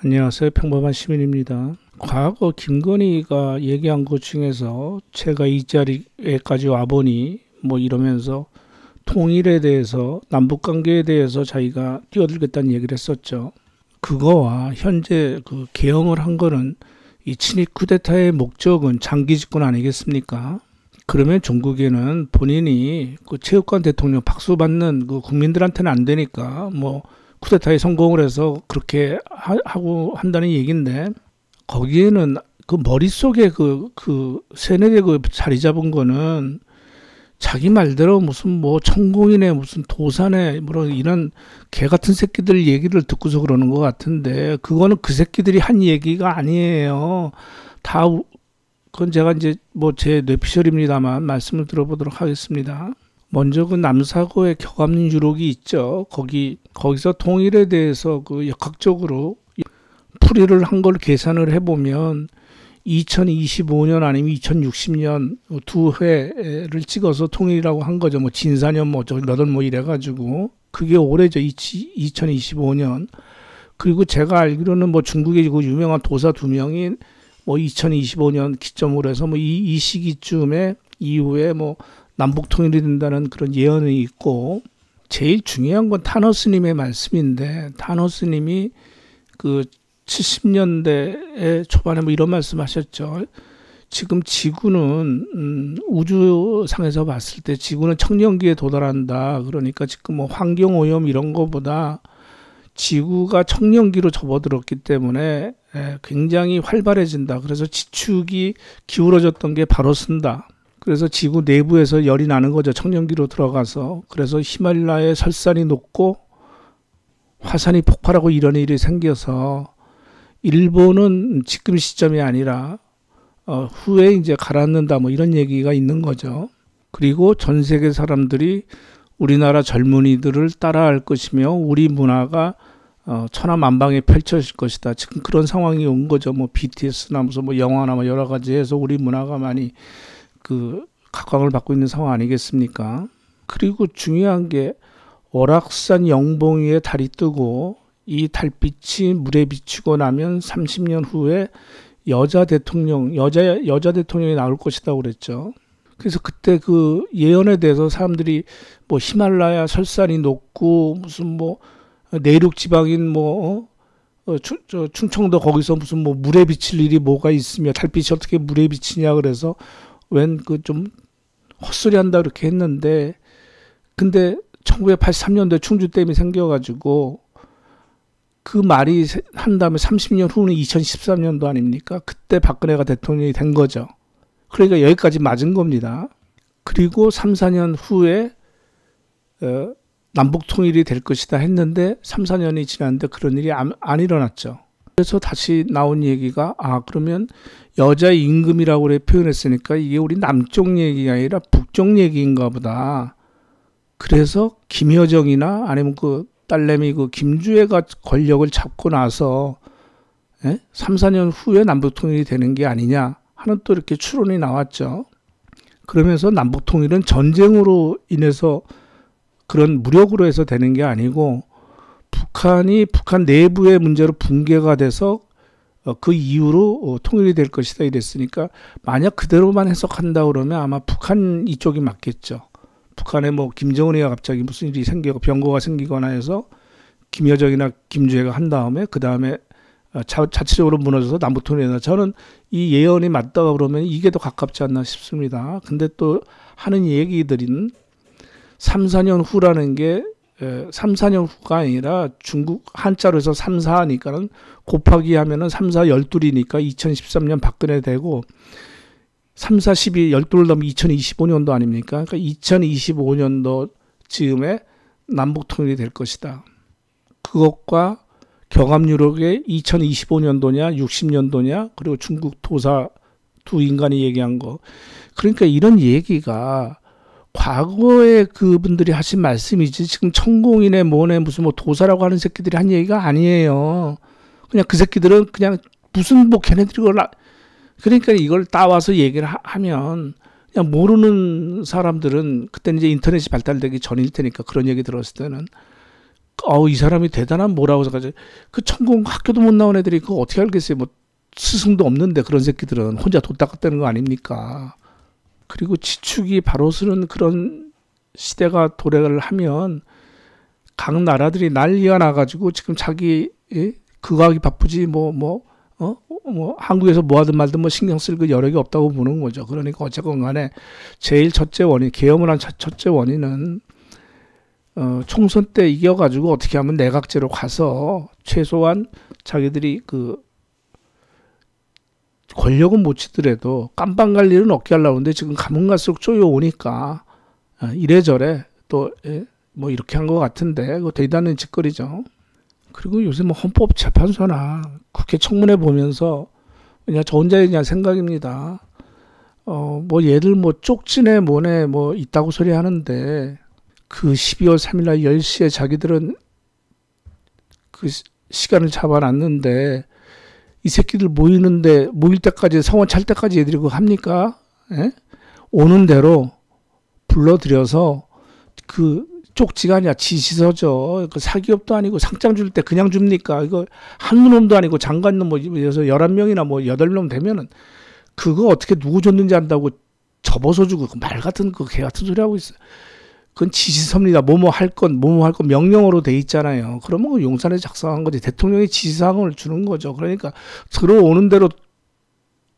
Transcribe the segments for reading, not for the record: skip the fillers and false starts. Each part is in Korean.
안녕하세요. 평범한 시민입니다. 과거 김건희가 얘기한 것 중에서 제가 이 자리에까지 와보니 뭐 이러면서 통일에 대해서 남북관계에 대해서 자기가 뛰어들겠다는 얘기를 했었죠. 그거와 현재 그 개엄을 한 거는 이 친일 쿠데타의 목적은 장기 집권 아니겠습니까? 그러면 종국에는 본인이 그 체육관 대통령 박수 받는 그 국민들한테는 안 되니까 뭐 쿠데타에 성공을 해서 그렇게 하고 한다는 얘기인데, 거기에는 그 머릿속에 그 세뇌대 그 자리 잡은 거는 자기 말대로 무슨 뭐 천공이네 무슨 도사네 뭐 이런 개 같은 새끼들 얘기를 듣고서 그러는 것 같은데, 그거는 그 새끼들이 한 얘기가 아니에요. 다 그건 제가 이제 뭐 제 뇌피셜입니다만 말씀을 들어보도록 하겠습니다. 먼저 그 남사고의 격압유록이 있죠. 거기서 통일에 대해서 그 역학적으로 풀이를 한 걸 계산을 해보면 2025년 아니면 2060년 두 회를 찍어서 통일이라고 한 거죠. 뭐 진사년 뭐 몇월 뭐 이래가지고 그게 올해죠. 2025년. 그리고 제가 알기로는 뭐 중국의 그 유명한 도사 두 명이 뭐 2025년 기점으로 해서 뭐 이 시기쯤에 이후에 뭐 남북 통일이 된다는 그런 예언이 있고, 제일 중요한 건 타노스님의 말씀인데, 타노스님이 그 70년대 초반에 뭐 이런 말씀하셨죠. 지금 지구는 우주상에서 봤을 때 지구는 청년기에 도달한다. 그러니까 지금 뭐 환경 오염 이런 거보다 지구가 청년기로 접어들었기 때문에 굉장히 활발해진다. 그래서 지축이 기울어졌던 게 바로 쓴다. 그래서 지구 내부에서 열이 나는 거죠. 청년기로 들어가서. 그래서 히말라야의 설산이 녹고 화산이 폭발하고 이런 일이 생겨서 일본은 지금 시점이 아니라 후에 이제 가라앉는다 뭐 이런 얘기가 있는 거죠. 그리고 전 세계 사람들이 우리나라 젊은이들을 따라할 것이며 우리 문화가 천하만방에 펼쳐질 것이다. 지금 그런 상황이 온 거죠. 뭐 BTS나 무슨 뭐 영화나 뭐 여러 가지 해서 우리 문화가 많이 그 각광을 받고 있는 상황 아니겠습니까? 그리고 중요한 게 월악산 영봉 위에 달이 뜨고 이 달빛이 물에 비치고 나면 30년 후에 여자 대통령이 나올 것이라고 그랬죠. 그래서 그때 그 예언에 대해서 사람들이 뭐 히말라야 설산이 녹고 무슨 뭐 내륙 지방인 뭐 충청도 거기서 무슨 뭐 물에 비칠 일이 뭐가 있으며 달빛이 어떻게 물에 비치냐 그래서 웬 그 좀 헛소리 한다 그렇게 했는데, 근데 1983년도에 충주댐이 생겨가지고 그 말이 한 다음에 30년 후는 2013년도 아닙니까? 그때 박근혜가 대통령이 된 거죠. 그러니까 여기까지 맞은 겁니다. 그리고 3, 4년 후에 남북 통일이 될 것이다 했는데 3, 4년이 지났는데 그런 일이 안 일어났죠. 그래서 다시 나온 얘기가 그러면 여자 임금이라고 그래 표현했으니까 이게 우리 남쪽 얘기가 아니라 북쪽 얘기인가 보다. 그래서 김여정이나 아니면 그 딸내미 그 김주애가 권력을 잡고 나서 3, 4년 후에 남북 통일이 되는 게 아니냐 하는 또 이렇게 추론이 나왔죠. 그러면서 남북 통일은 전쟁으로 인해서 그런 무력으로 해서 되는 게 아니고 북한 내부의 문제로 붕괴가 돼서 그 이후로 통일이 될 것이다 이랬으니까, 만약 그대로만 해석한다 그러면 아마 북한 이쪽이 맞겠죠. 북한에 뭐 김정은이가 갑자기 무슨 일이 생기고 병거가 생기거나 해서 김여정이나 김주애가 한 다음에 그 다음에 자체적으로 무너져서 남북 통일이다. 저는 이 예언이 맞다고 그러면 이게 더 가깝지 않나 싶습니다. 근데 또 하는 얘기들은 3, 4년 후라는 게 3, 4년 후가 아니라 중국 한자로 해서 3, 4니까는 곱하기 하면은 3, 4, 12이니까 2013년 박근혜 되고 3, 4, 12, 12를 넣으면 2025년도 아닙니까? 그러니까 2025년도 즈음에 남북 통일이 될 것이다. 그것과 경합유록의 2025년도냐 60년도냐 그리고 중국 도사 두 인간이 얘기한 거. 그러니까 이런 얘기가 과거에 그분들이 하신 말씀이지 지금 천공이네 뭐네 무슨 뭐 도사라고 하는 새끼들이 한 얘기가 아니에요. 그냥 그 새끼들은 그냥 무슨 뭐 걔네들이 그러니까 이걸 따와서 얘기를 하면 그냥 모르는 사람들은, 그때는 이제 인터넷이 발달되기 전일 테니까 그런 얘기 들었을 때는 이 사람이 대단한 뭐라고 해서까지 그 천공 학교도 못 나온 애들이 그거 어떻게 알겠어요? 뭐 스승도 없는데 그런 새끼들은 혼자 돈 닦았다는 거 아닙니까? 그리고 지축이 바로 서는 그런 시대가 도래를 하면 각 나라들이 난리가 나가지고 지금 자기 그거 하기 바쁘지 뭐 한국에서 뭐 하든 말든 뭐 신경 쓸 그 여력이 없다고 보는 거죠. 그러니까 어쨌건 간에 제일 첫째 원인, 계엄을 한 첫째 원인은 총선 때 이겨가지고 어떻게 하면 내각제로 가서 최소한 자기들이 그 권력은 못 치더라도 깜빵 갈 일은 없게 하려고 하는데 지금 가면 갈수록 쪼여오니까 이래저래 또 뭐 이렇게 한 것 같은데 그거 대단한 짓거리죠. 그리고 요새 뭐 헌법재판소나 국회 청문회 보면서 그냥 저 혼자의 그냥 생각입니다. 뭐 얘들 뭐 쪽지네 뭐네 뭐 있다고 소리 하는데 그 12월 3일 날 10시에 자기들은 그 시간을 잡아놨는데 이 새끼들 모일 때까지 성원 찰 때까지 얘들이 그거 합니까? 예? 오는 대로 불러들여서 그 쪽지가 아니라 지시서죠. 그 사기업도 아니고 상장 줄 때 그냥 줍니까? 이거 한두 놈도 아니고 장관놈 뭐 11명이나 뭐 8명 되면은 그거 어떻게 누구 줬는지 안다고 접어서 주고 말 같은 그 개 같은 소리 하고 있어요. 그건 지시서입니다. 뭐뭐 할 건 명령어로 돼 있잖아요. 그러면 용산에 작성한 거지. 대통령이 지시사항을 주는 거죠. 그러니까 들어오는 대로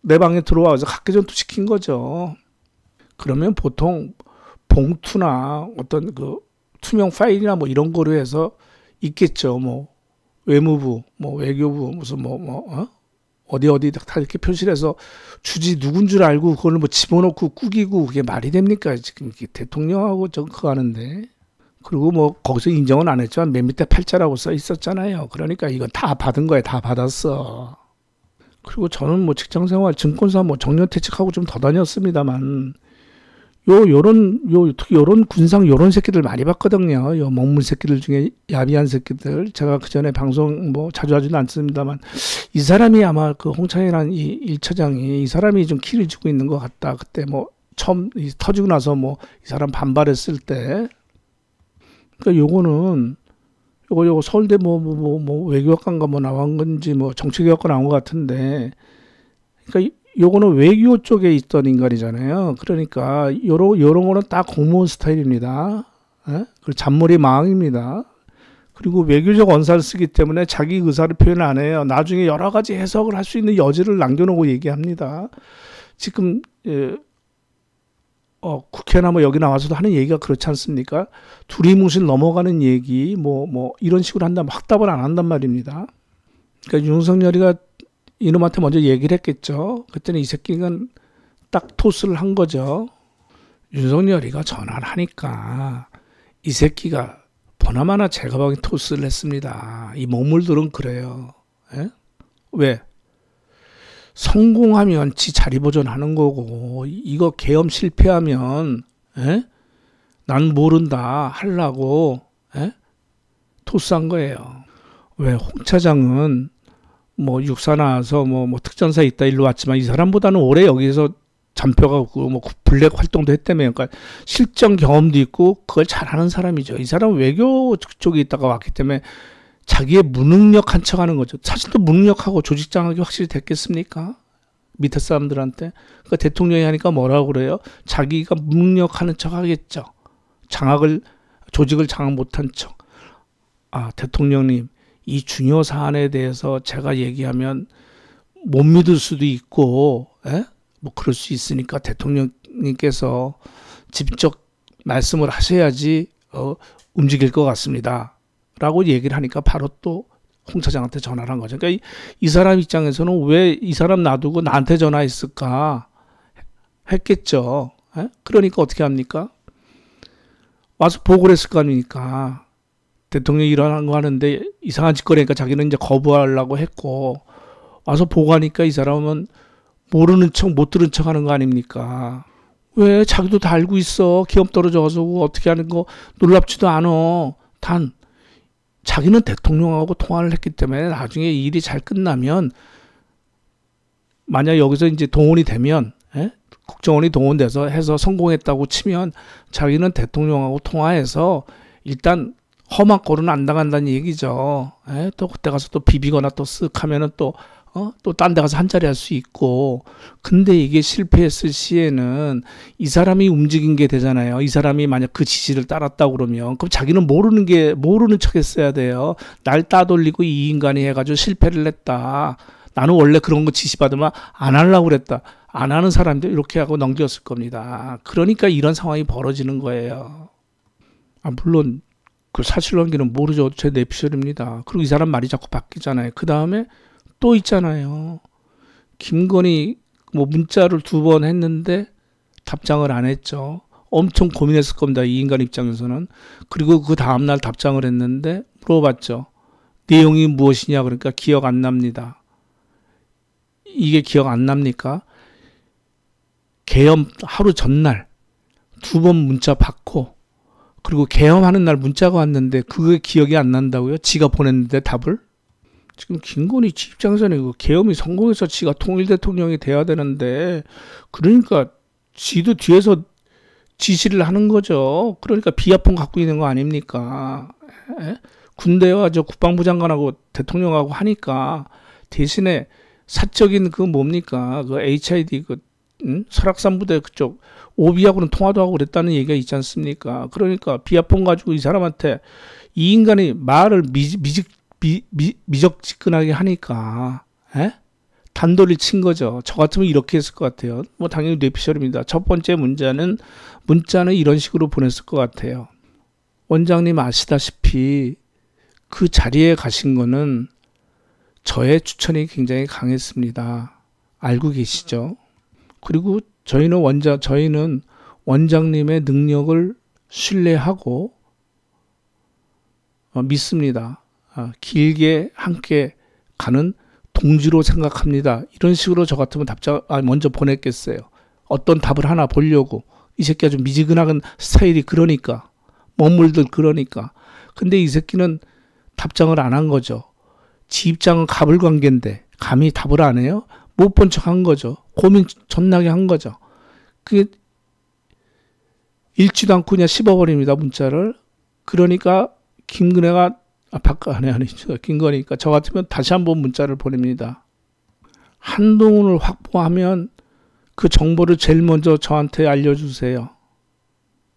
내 방에 들어와서 각개전투 시킨 거죠. 그러면 보통 봉투나 어떤 그 투명 파일이나 뭐 이런 거로 해서 있겠죠. 뭐 외무부, 뭐 외교부 무슨 어디 다 이렇게 표시를 해서 주지 누군 줄 알고 그걸 뭐 집어넣고 꾸기고 그게 말이 됩니까? 지금 대통령하고 그거 하는데. 그리고 뭐 거기서 인정은 안 했지만 맨 밑에 팔자라고 써 있었잖아요. 그러니까 이건 다 받은 거야. 다 받았어. 그리고 저는 뭐 직장생활 증권사 뭐 정년퇴직하고 좀 더 다녔습니다만 특히 요런 군상 요런 새끼들 많이 봤거든요. 요 먹물 새끼들 중에 야비한 새끼들. 제가 그 전에 방송 뭐 자주 하지는 않습니다만 이 사람이 아마 그 홍창이라는 이 1처장이 이 사람이 좀 키를 쥐고 있는 것 같다. 그때 뭐 처음 터지고 나서 뭐 이 사람 반발했을 때. 그러니까 요거는 요거 서울대 뭐 외교학과인가 뭐 나온 건지 뭐 정치교육과 나온 것 같은데. 그러니까 요거는 외교 쪽에 있던 인간이잖아요. 그러니까 요런 거는 딱 공무원 스타일입니다. 그리고 잔머리 망입니다. 그리고 외교적 언사를 쓰기 때문에 자기 의사를 표현 안 해요. 나중에 여러 가지 해석을 할 수 있는 여지를 남겨놓고 얘기합니다. 지금 국회나 뭐 여기 나와서도 하는 얘기가 그렇지 않습니까? 두리뭉실 넘어가는 얘기 뭐 이런 식으로 한다면 확답을 안 한단 말입니다. 그러니까 윤석열이가 이놈한테 먼저 얘기를 했겠죠. 그때는 이 새끼가 딱 토스를 한 거죠. 윤석열이가 전화를 하니까 이 새끼가 보나마나 제가 보기엔 토스를 했습니다. 이 먹물들은 그래요. 에? 왜? 성공하면 지 자리 보존하는 거고 이거 계엄 실패하면 난 모른다 하려고 토스한 거예요. 왜? 홍 차장은 뭐 육사 나와서 뭐 특전사에 있다 일로 왔지만 이 사람보다는 오래 여기서 잡혀가고 뭐 블랙 활동도 했다며. 그러니까 실전 경험도 있고 그걸 잘하는 사람이죠. 이 사람은 외교 쪽에 있다가 왔기 때문에 자기의 무능력한 척하는 거죠. 사실 또 무능력하고 조직 장악이 확실히 됐겠습니까? 밑에 사람들한테. 그러니까 대통령이 하니까 뭐라고 그래요? 자기가 무능력하는 척하겠죠. 조직을 장악 못한 척. 대통령님. 이 중요 사안에 대해서 제가 얘기하면 못 믿을 수도 있고, 뭐 그럴 수 있으니까 대통령님께서 직접 말씀을 하셔야지 움직일 것 같습니다. 라고 얘기를 하니까 바로 또 홍 차장한테 전화를 한 거죠. 그러니까 이 사람 입장에서는 왜 이 사람 놔두고 나한테 전화했을까 했겠죠. 그러니까 어떻게 합니까? 와서 보고를 했을 거 아닙니까? 대통령이 일어난 거 하는데 이상한 짓거리니까 자기는 이제 거부하려고 했고 와서 보고하니까 이 사람은 모르는 척 못 들은 척 하는 거 아닙니까? 왜? 자기도 다 알고 있어. 기업 떨어져서 어떻게 하는 거 놀랍지도 않아. 단 자기는 대통령하고 통화를 했기 때문에 나중에 일이 잘 끝나면 만약 여기서 이제 동원이 되면 국정원이 동원돼서 해서 성공했다고 치면 자기는 대통령하고 통화해서 일단 험한 꼴은 안 당한다는 얘기죠. 또 그때 가서 또 비비거나 또 쓱 하면은 또 딴 데 가서 한 자리 할 수 있고. 근데 이게 실패했을 시에는 이 사람이 움직인 게 되잖아요. 이 사람이 만약 그 지시를 따랐다고 그러면, 그럼 자기는 모르는 척 했어야 돼요. 날 따돌리고 이 인간이 해가지고 실패를 했다. 나는 원래 그런 거 지시받으면 안 하려고 그랬다. 안 하는 사람들 이렇게 하고 넘겼을 겁니다. 그러니까 이런 상황이 벌어지는 거예요. 물론 그 사실관계는 모르죠. 제 뇌피셜입니다. 그리고 이 사람 말이 자꾸 바뀌잖아요. 그 다음에 또 있잖아요. 김건희 뭐 문자를 2번 했는데 답장을 안 했죠. 엄청 고민했을 겁니다. 이 인간 입장에서는. 그리고 그 다음날 답장을 했는데 물어봤죠. 내용이 무엇이냐 그러니까 기억 안 납니다. 이게 기억 안 납니까? 개엄 하루 전날 2번 문자 받고 그리고 개엄하는 날 문자가 왔는데 그게 기억이 안 난다고요? 지가 보냈는데 답을? 지금 김건희 지 입장에서는 이거 계엄이 성공해서 지가 통일 대통령이 돼야 되는데, 그러니까 지도 뒤에서 지시를 하는 거죠. 그러니까 비아폰 갖고 있는 거 아닙니까? 군대와 저 국방부 장관하고 대통령하고 하니까 대신에 사적인 그 뭡니까? 그 HID 설악산 부대 그쪽 오비하고는 통화도 하고 그랬다는 얘기가 있지 않습니까? 그러니까 비아폰 가지고 이 사람한테 이 인간이 말을 미적지근하게 하니까 단도리를 친 거죠. 저 같으면 이렇게 했을 것 같아요. 뭐 당연히 뇌피셜입니다. 첫 번째 문자는 이런 식으로 보냈을 것 같아요. 원장님 아시다시피 그 자리에 가신 거는 저의 추천이 굉장히 강했습니다. 알고 계시죠? 그리고 저희는 원장님의 능력을 신뢰하고 믿습니다. 길게 함께 가는 동지로 생각합니다. 이런 식으로 저 같으면 먼저 보냈겠어요. 어떤 답을 하나 보려고. 이 새끼가 좀 미지근한 스타일이 그러니까. 머물들 그러니까. 근데 이 새끼는 답장을 안 한 거죠. 지 입장은 가불관계인데 감히 답을 안 해요? 못 본 척 한 거죠. 고민 존나게 한 거죠. 그게 읽지도 않고 그냥 씹어버립니다. 문자를. 그러니까 김건희가 김건희니까 저 같으면 다시 한번 문자를 보냅니다. 한동훈을 확보하면 그 정보를 제일 먼저 저한테 알려주세요.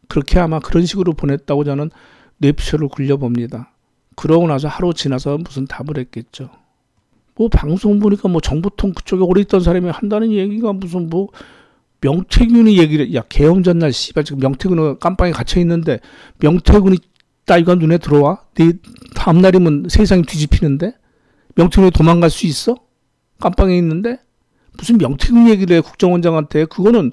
그렇게 아마 그런 식으로 보냈다고 저는 뇌피셜을 굴려봅니다. 그러고 나서 하루 지나서 무슨 답을 했겠죠. 뭐 방송 보니까 뭐 정보통 그쪽에 오래 있던 사람이 한다는 얘기가 무슨 뭐 명태균이 얘기를, 야 계엄 전날 씨발 지금 명태균은 깜빵에 갇혀 있는데 명태균이 따위가 눈에 들어와? 내 다음날이면 세상이 뒤집히는데? 명태균이 도망갈 수 있어? 깜빵에 있는데? 무슨 명태균 얘기를 해 국정원장한테. 그거는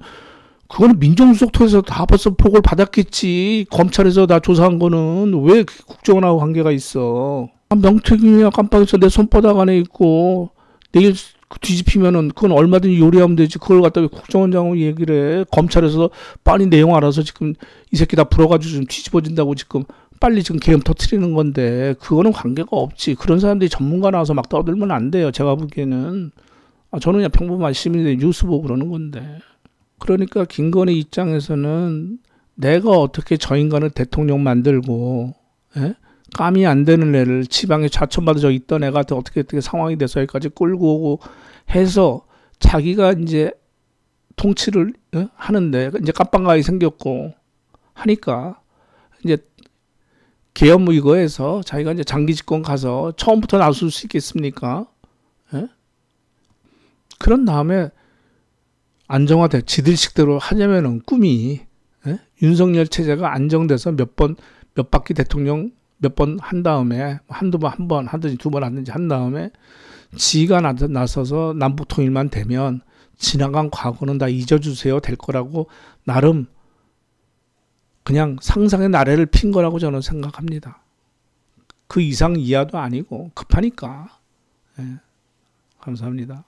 민정수석 통해서 다 벌써 보고를 받았겠지. 검찰에서 다 조사한 거는 왜 국정원하고 관계가 있어. 명태균이야 깜빵에서 내 손바닥 안에 있고 내일 뒤집히면은 그건 얼마든지 요리하면 되지. 그걸 갖다 왜 국정원장하고 얘기를 해. 검찰에서 빨리 내용 알아서 지금 이 새끼 다 불어가지고 좀 뒤집어진다고 지금 빨리 지금 계엄 터트리는 건데 그거는 관계가 없지. 그런 사람들이 전문가 나와서 막 떠들면 안 돼요. 제가 보기에는. 저는 그냥 평범한 시민인데 뉴스 보고 그러는 건데. 그러니까 김건희 입장에서는 내가 어떻게 저 인간을 대통령 만들고 감이 안 되는 애를 지방에 좌천받아 있던 애가 어떻게 상황이 돼서 여기까지 끌고 오고 해서 자기가 이제 통치를 하는데 이제 깜빵가게 생겼고 하니까 이제 계엄 이거에서 자기가 이제 장기 집권 가서 처음부터 나설 수 있겠습니까? 그런 다음에 안정화돼 지들 식대로 하려면은 꿈이 윤석열 체제가 안정돼서 몇 바퀴 대통령 몇 번 한 다음에 한 번 하든지 2번 하든지 한 다음에 지가 나서서 남북 통일만 되면 지나간 과거는 다 잊어주세요 될 거라고 나름 그냥 상상의 나래를 핀 거라고 저는 생각합니다. 그 이상 이하도 아니고 급하니까. 감사합니다.